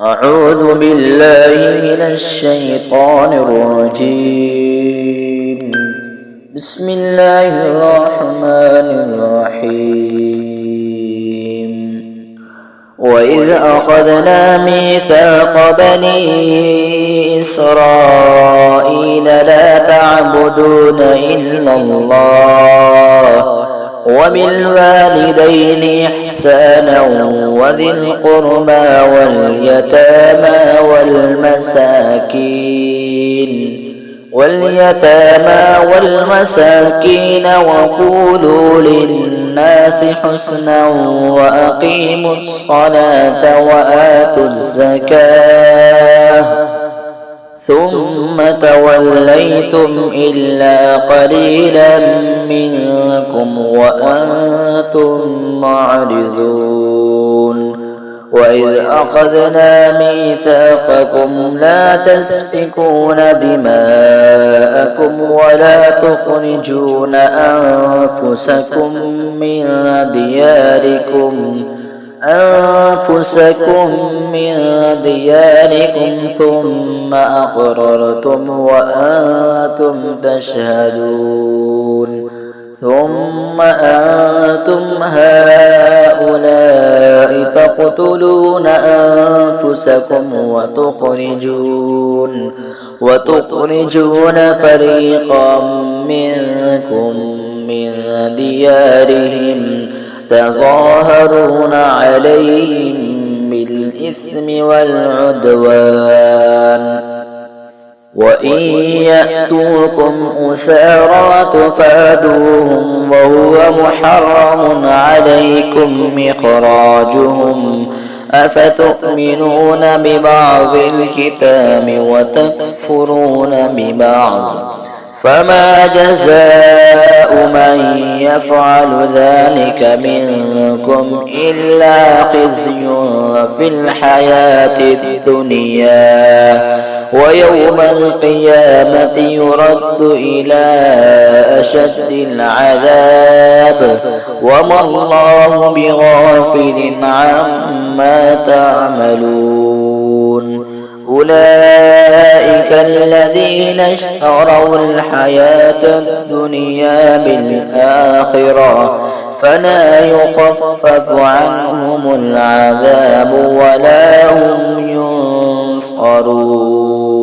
أعوذ بالله من الشيطان الرجيم. بسم الله الرحمن الرحيم. وإذ أخذنا ميثاق بني إسرائيل لا تعبدون إلا الله وبالوالدين إحسانا وذي القربى واليتامى والمساكين وقولوا للناس حسنا وأقيموا الصلاة وآتوا الزكاة ثم توليتم إلا قليلا منكم وأنتم معرضون. وإذ أخذنا ميثاقكم لا تسفكون دماءكم ولا تخرجون أنفسكم من دياركم ثم أقررتم وأنتم تشهدون. ثم أنتم هؤلاء تقتلون أنفسكم وتخرجون فريقا منكم من ديارهم تظاهرون عليهم بالإثم والعدوان وإن يأتوكم أسارى تفادوهم وهو محرم عليكم إخراجهم أفتؤمنون ببعض الكتاب وتكفرون ببعض فما جزاء من يفعل ذلك منكم إلا خزي في الحياة الدنيا ويوم القيامة يرد إلى أشد العذاب وما الله بغافل عما تعملون. أولئك الذين اشتروا الحياة الدنيا بالآخرة فلا يخفف عنهم العذاب ولا هم ينصرون.